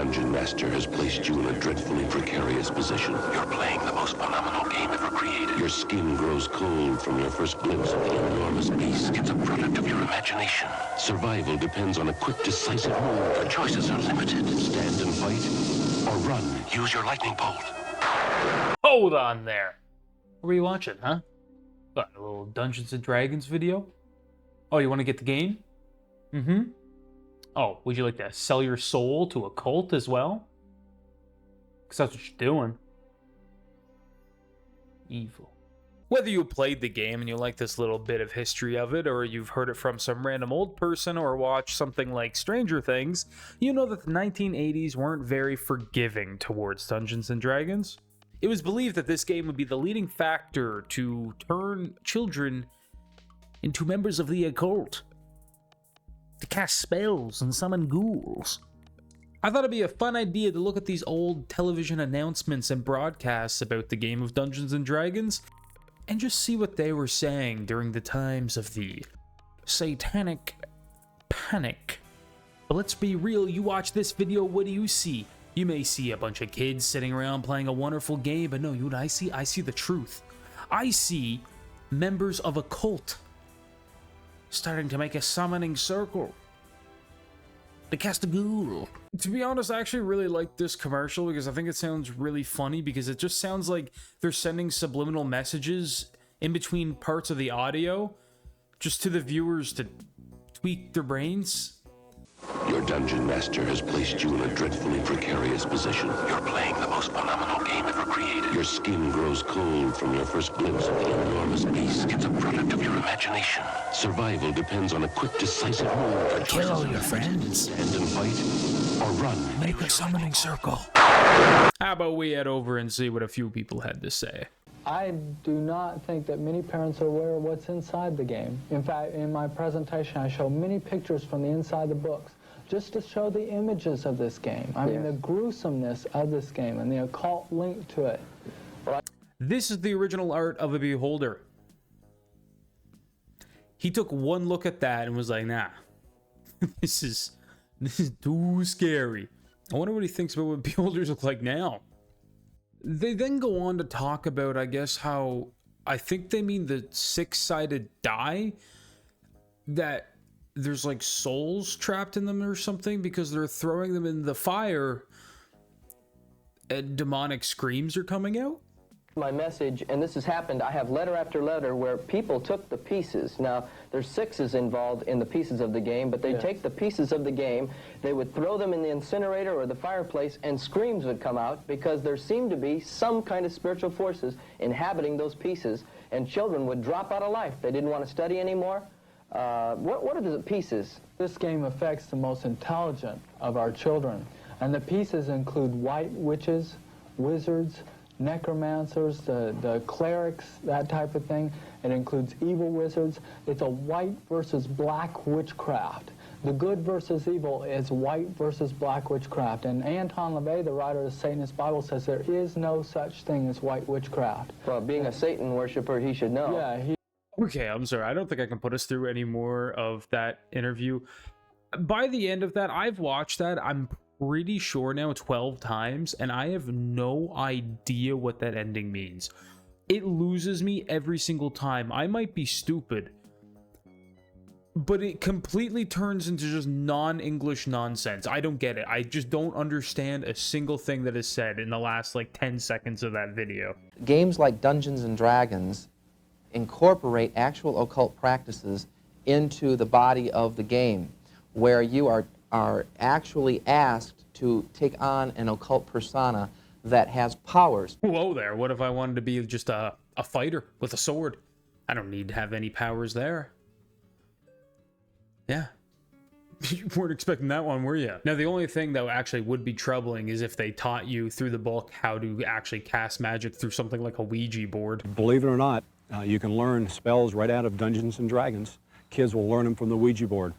dungeon master has placed you in a dreadfully precarious position. You're playing the most phenomenal game ever created. Your skin grows cold from your first glimpse of the enormous beast. It's a product of your imagination. Survival depends on a quick, decisive move. Your choices are limited. Stand and fight, or run. Use your lightning bolt. Hold on there. What were you watching, huh? What, a little Dungeons and Dragons video? Oh, you want to get the game? Mm-hmm. Oh, would you like to sell your soul to a cult as well? Because that's what you're doing. Evil. Whether you played the game and you like this little bit of history of it, or you've heard it from some random old person, or watched something like Stranger Things, you know that the 1980s weren't very forgiving towards Dungeons and Dragons. It was believed that this game would be the leading factor to turn children into members of the occult, to cast spells and summon ghouls. I thought it'd be a fun idea to look at these old television announcements and broadcasts about the game of Dungeons and Dragons and just see what they were saying during the times of the Satanic Panic. But let's be real, you watch this video, what do you see? You may see a bunch of kids sitting around playing a wonderful game, but no, you know what I see? I see the truth. I see members of a cult starting to make a summoning circle to cast a ghoul. To be honest, I actually really like this commercial because I think it sounds really funny, because it just sounds like they're sending subliminal messages in between parts of the audio just to the viewers to tweak their brains. Your dungeon master has placed you in a dreadfully precarious position. You're playing the most phenomenal game ever created. Your skin grows cold from your first glimpse of the enormous beast. It's a product of your imagination. Survival depends on a quick, decisive move. Kill all your friends. Stand and fight, or run. Make a summoning circle. How about we head over and see what a few people had to say? I do not think that many parents are aware of what's inside the game. In fact, in my presentation, I show many pictures from the inside the books, just to show the images of this game. I mean, the gruesomeness of this game and the occult link to it. This is the original art of a beholder. He took one look at that and was like, nah, this is too scary. I wonder what he thinks about what beholders look like now. They then go on to talk about, I guess, how, I think they mean the six-sided die, that there's like souls trapped in them or something, because they're throwing them in the fire and demonic screams are coming out. My message, and this has happened, I have letter after letter where people took the pieces. Now, there's sixes involved in the pieces of the game, but they take the pieces of the game, they would throw them in the incinerator or the fireplace, and screams would come out because there seemed to be some kind of spiritual forces inhabiting those pieces, and children would drop out of life. They didn't want to study anymore. What are the pieces? This game affects the most intelligent of our children, and the pieces include white witches, wizards, necromancers, the clerics, that type of thing. It includes evil wizards. It's a white versus black witchcraft. The good versus evil is white versus black witchcraft. And Anton LaVey, the writer of the Satanist Bible, says there is no such thing as white witchcraft. Well, being a Satan worshiper, he should know. Yeah, Okay, I'm sorry. I don't think I can put us through any more of that interview. By the end of that, I've watched that, I'm pretty sure now, 12 times, and I have no idea what that ending means. It loses me every single time. I might be stupid, but it completely turns into just non-English nonsense. I don't get it. I just don't understand a single thing that is said in the last like 10 seconds of that video. Games like Dungeons and Dragons incorporate actual occult practices into the body of the game, where you are actually asked to take on an occult persona that has powers. Whoa there, what if I wanted to be just a fighter with a sword? I don't need to have any powers there. Yeah. You weren't expecting that one, were you? Now, the only thing that actually would be troubling is if they taught you through the book how to actually cast magic through something like a Ouija board. Believe it or not, you can learn spells right out of Dungeons and Dragons. Kids will learn them from the Ouija board.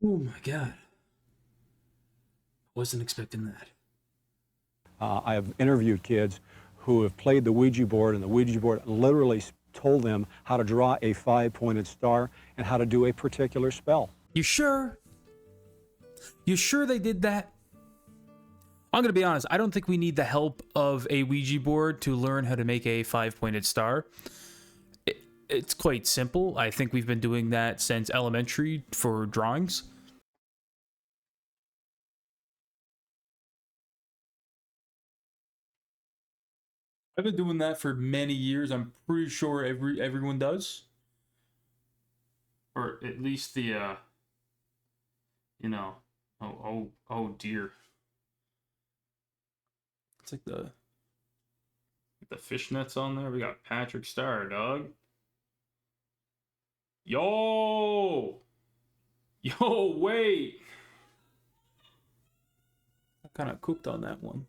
Oh my God. Wasn't expecting that. I have interviewed kids who have played the Ouija board, and the Ouija board literally told them how to draw a 5-pointed star and how to do a particular spell. You sure? You sure they did that? I'm going to be honest. I don't think we need the help of a Ouija board to learn how to make a 5-pointed star. It's quite simple. I think we've been doing that since elementary for drawings. I've been doing that for many years. I'm pretty sure everyone does. Or at least the, you know, oh dear. It's like the fishnets on there. We got Patrick Star, dog. Yo, wait. I kind of cooked on that one.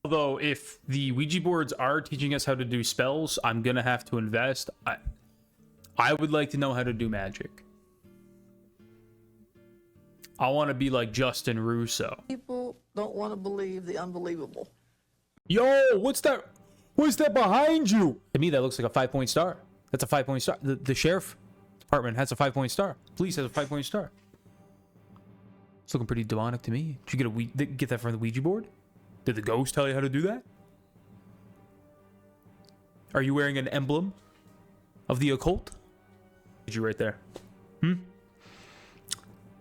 Although, if the Ouija boards are teaching us how to do spells, I'm gonna have to invest. I would like to know how to do magic. I want to be like Justin Russo. People don't want to believe the unbelievable. Yo, what's that? What's that behind you? To me, that looks like a 5-point star. That's a 5-point star. The sheriff department has a 5-point star. Police has a 5-point star. It's looking pretty demonic to me. Did you get that from the Ouija board? Did the ghost tell you how to do that? Are you wearing an emblem of the occult? Did you right there?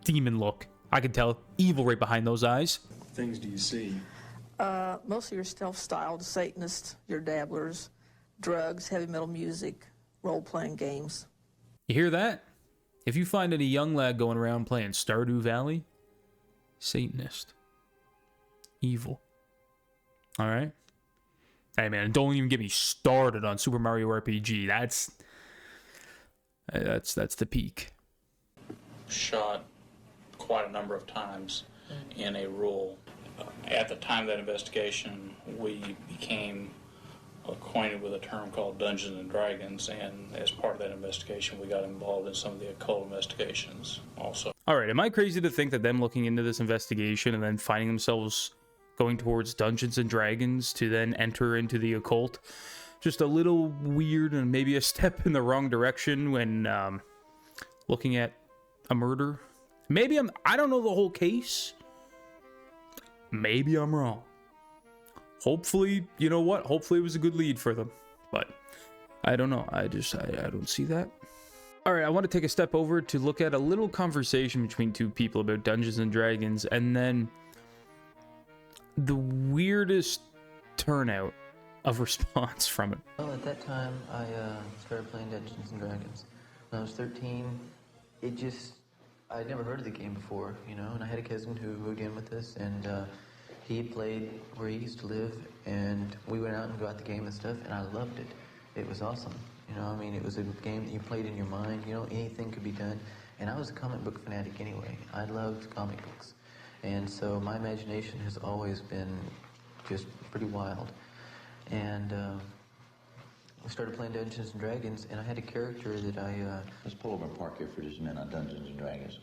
Demon look. I can tell. Evil right behind those eyes. Things do you see? Most of your self-styled Satanists, your dabblers, drugs, heavy metal music, role-playing games. You hear that? If you find any young lad going around playing Stardew Valley, Satanist. Evil. Alright? Hey man, don't even get me started on Super Mario RPG. That's the peak. Shot quite a number of times in a role. At the time of that investigation, we became acquainted with a term called Dungeons and Dragons, and as part of that investigation, we got involved in some of the occult investigations also. Alright, am I crazy to think that them looking into this investigation and then finding themselves going towards Dungeons and Dragons to then enter into the occult, just a little weird and maybe a step in the wrong direction when looking at a murder? Maybe I don't know the whole case. Maybe I'm wrong. Hopefully, you know what? Hopefully it was a good lead for them. But I don't know. I don't see that. All right, I want to take a step over to look at a little conversation between two people about Dungeons and Dragons, and then the weirdest turnout of response from it. Well, at that time, I started playing Dungeons and Dragons. When I was 13, I'd never heard of the game before, you know, and I had a cousin who moved in with us, and he played where he used to live, and we went out and got the game and stuff, and I loved it. It was awesome. You know, I mean, it was a game that you played in your mind, you know, anything could be done. And I was a comic book fanatic anyway. I loved comic books. And so my imagination has always been just pretty wild. And we started playing Dungeons and Dragons, and I had a character that Let's pull over and park here for just a minute on Dungeons and Dragons.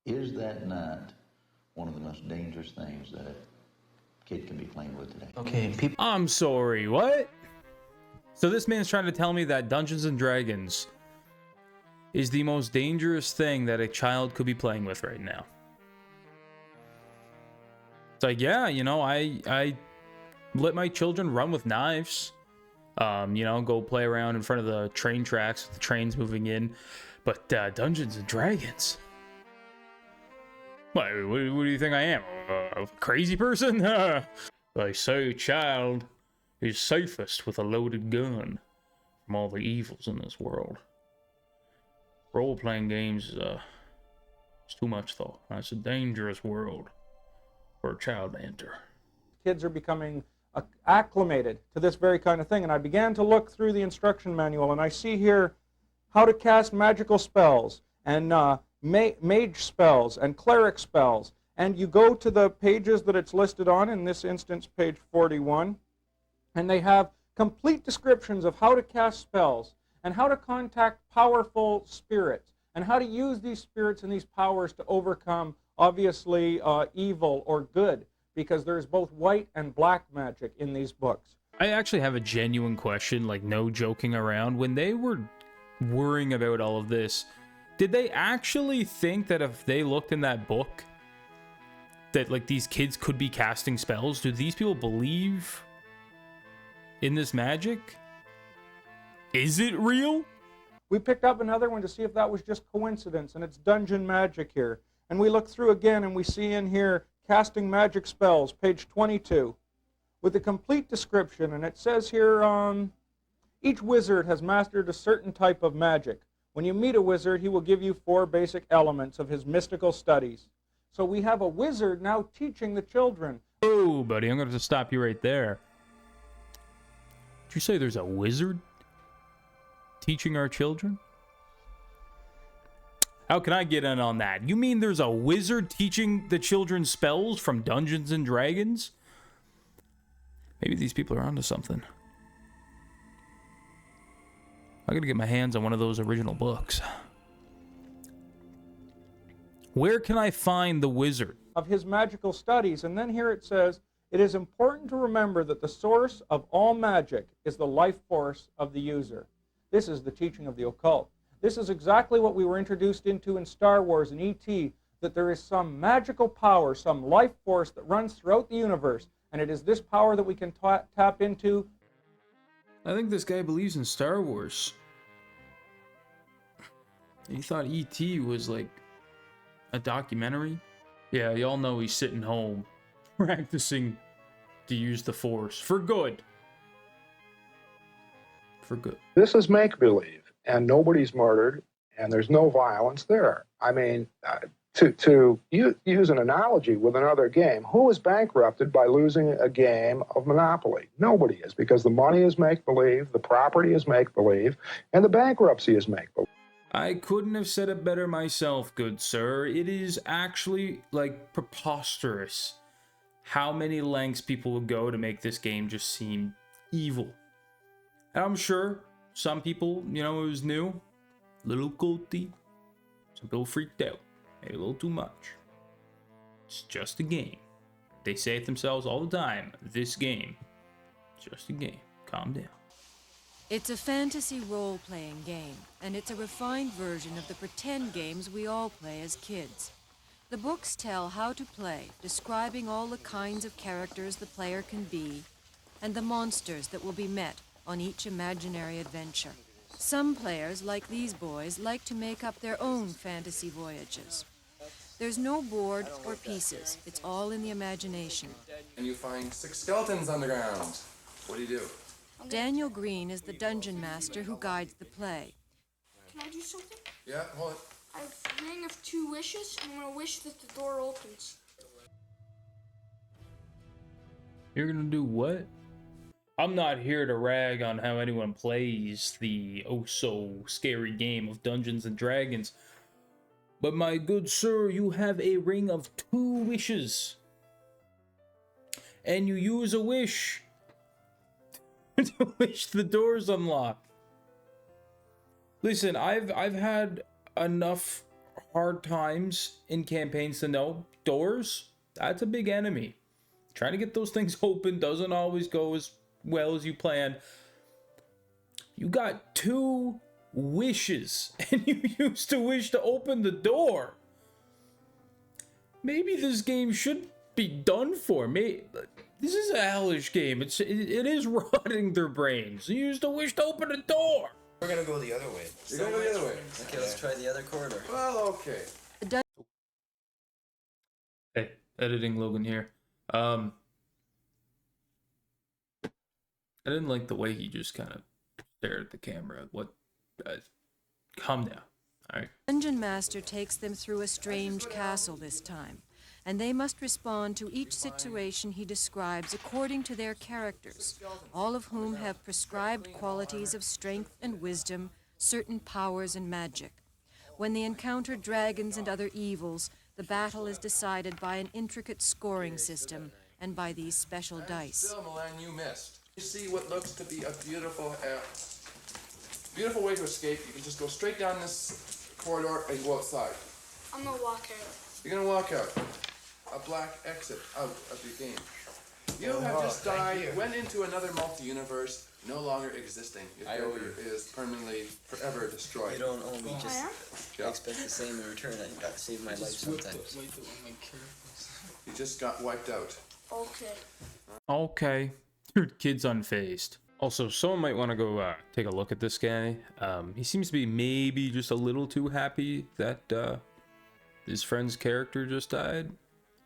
Is that not one of the most dangerous things that a kid can be playing with today? Okay, people... I'm sorry, what? So this man's trying to tell me that Dungeons and Dragons is the most dangerous thing that a child could be playing with right now. It's like, yeah, you know, I let my children run with knives. You know, go play around in front of the train tracks, the trains moving in. But Dungeons and Dragons? What do you think I am? A crazy person? They say a child is safest with a loaded gun from all the evils in this world. Role-playing games is it's too much, though. It's a dangerous world for a child to enter. Kids are becoming acclimated to this very kind of thing, and I began to look through the instruction manual, and I see here how to cast magical spells and mage spells and cleric spells, and you go to the pages that it's listed on, in this instance page 41, and they have complete descriptions of how to cast spells and how to contact powerful spirits and how to use these spirits and these powers to overcome, obviously, evil or good, because there's both white and black magic in these books. I actually have a genuine question, like no joking around. When they were worrying about all of this, did they actually think that if they looked in that book that like these kids could be casting spells? Do these people believe in this magic? Is it real? We picked up another one to see if that was just coincidence, and it's dungeon magic here. And we look through again, and we see in here casting magic spells, page 22, with a complete description. And it says here, each wizard has mastered a certain type of magic. When you meet a wizard, he will give you 4 basic elements of his mystical studies. So we have a wizard now teaching the children. Oh, buddy, I'm going to have to stop you right there. Did you say there's a wizard teaching our children? How can I get in on that? You mean there's a wizard teaching the children spells from Dungeons and Dragons? Maybe these people are onto something. I gotta get my hands on one of those original books. Where can I find the wizard? Of his magical studies. And then here it says, it is important to remember that the source of all magic is the life force of the user. This is the teaching of the occult. This is exactly what we were introduced into in Star Wars and E.T., that there is some magical power, some life force that runs throughout the universe, and it is this power that we can tap into. I think this guy believes in Star Wars. He thought E.T. was like a documentary. Yeah, y'all know he's sitting home practicing to use the Force for good. For good. This is make-believe, and nobody's murdered, and there's no violence there. I mean, to use an analogy with another game, who is bankrupted by losing a game of Monopoly? Nobody is, because the money is make-believe, the property is make-believe, and the bankruptcy is make-believe. I couldn't have said it better myself, good sir. It is actually, like, preposterous how many lengths people would go to make this game just seem evil. And I'm sure some people, you know, it was new, a little culty. Some people freaked out, maybe a little too much. It's just a game. They say it themselves all the time. This game, just a game. Calm down. It's a fantasy role-playing game, and it's a refined version of the pretend games we all play as kids. The books tell how to play, describing all the kinds of characters the player can be, and the monsters that will be met on each imaginary adventure. Some players, like these boys, like to make up their own fantasy voyages. There's no board or pieces. It's all in the imagination. And you find 6 skeletons on the ground. What do you do? Daniel Green is the dungeon master who guides the play. Can I do something? Yeah, hold it. I've rang of 2 wishes, and I'm gonna wish that the door opens. You're gonna do what? I'm not here to rag on how anyone plays the oh-so-scary game of Dungeons and Dragons. But my good sir, you have a ring of 2 wishes. And you use a wish to wish the doors unlocked. Listen, I've had enough hard times in campaigns to know doors, that's a big enemy. Trying to get those things open doesn't always go as well as you planned. You got 2 wishes and you used a wish to open the door. Maybe this game should be done for. This is a hellish game. It is rotting their brains. You used a wish to open a door. We're gonna go the other way. You're gonna go the other way. Okay, let's try the other corridor. Well, okay. Hey, editing Logan here. I didn't like the way he just kind of stared at the camera. Calm down. All right. Dungeon Master takes them through a strange castle this time, and they must respond to each situation he describes according to their characters, all of whom have prescribed qualities of strength and wisdom, certain powers and magic. When they encounter dragons and other evils, the battle is decided by an intricate scoring system and by these special dice. Still, Milan, you missed. You see what looks to be a beautiful way to escape. You can just go straight down this corridor and go outside. I'm gonna walk out. You're gonna walk out. A black exit out of your game. You have just died, went into another multi-universe, no longer existing. Your character is permanently, forever destroyed. You don't owe me, just Yeah. expect the same in return. I gotta save my life sometimes. You just got wiped out. Okay. Okay. Kid's unfazed. Also, someone might want to go take a look at this guy. He seems to be maybe just a little too happy that his friend's character just died.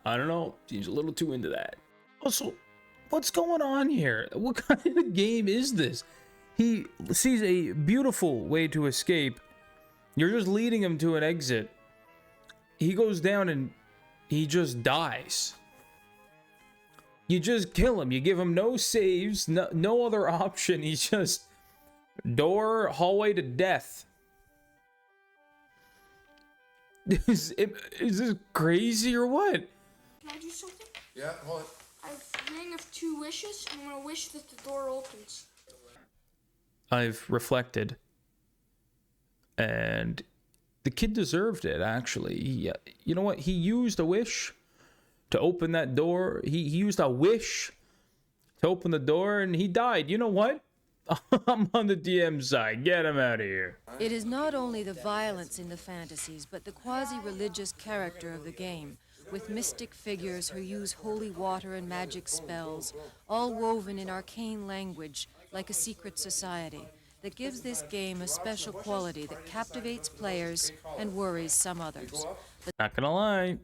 I don't know. Seems a little too into that. Also, what's going on here? What kind of game is this? He sees a beautiful way to escape. You're just leading him to an exit. He goes down and he just dies. You just kill him. You give him no saves, no other option. He's just door, hallway to death. Is this crazy or what? Can I do something? Yeah, hold it. I've ring of 2 wishes, and I'm gonna wish that the door opens. I've reflected. And the kid deserved it, actually. You know what? He used a wish to open that door. He used a wish to open the door, and he died. You know what? I'm on the DM side. Get him out of here. It is not only the violence in the fantasies, but the quasi-religious character of the game, with mystic figures who use holy water and magic spells, all woven in arcane language like a secret society, that gives this game a special quality that captivates players and worries some others. Not gonna lie.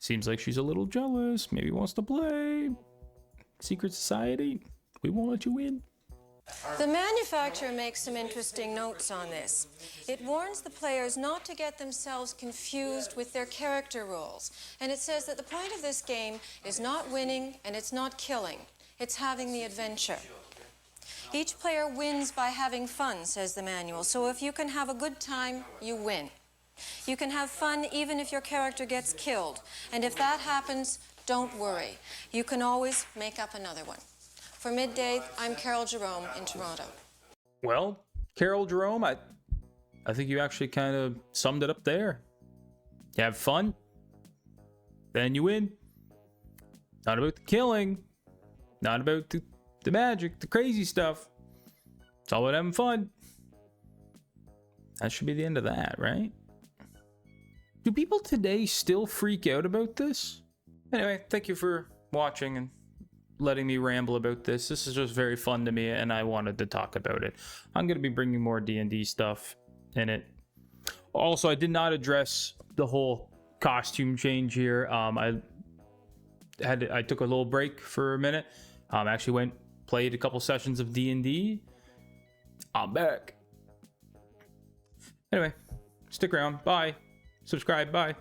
Seems like she's a little jealous. Maybe wants to play. Secret society. We won't let you in. The manufacturer makes some interesting notes on this. It warns the players not to get themselves confused with their character roles. And it says that the point of this game is not winning and it's not killing. It's having the adventure. Each player wins by having fun, says the manual. So if you can have a good time, you win. You can have fun even if your character gets killed. And if that happens, don't worry. You can always make up another one. For Midday, I'm Carol Jerome in Toronto. Well, Carol Jerome, I think you actually kind of summed it up there. You have fun, then you win. Not about the killing, not about the magic, the crazy stuff. It's all about having fun. That should be the end of that, right? Do people today still freak out about this? Anyway, thank you for watching and letting me ramble about this. This is just very fun to me, and I wanted to talk about it. I'm going to be bringing more D&D stuff in it. Also, I did not address the whole costume change here. I took a little break for a minute. Actually played a couple sessions of D&D. I'm back. Anyway, stick around. Bye. Subscribe. Bye.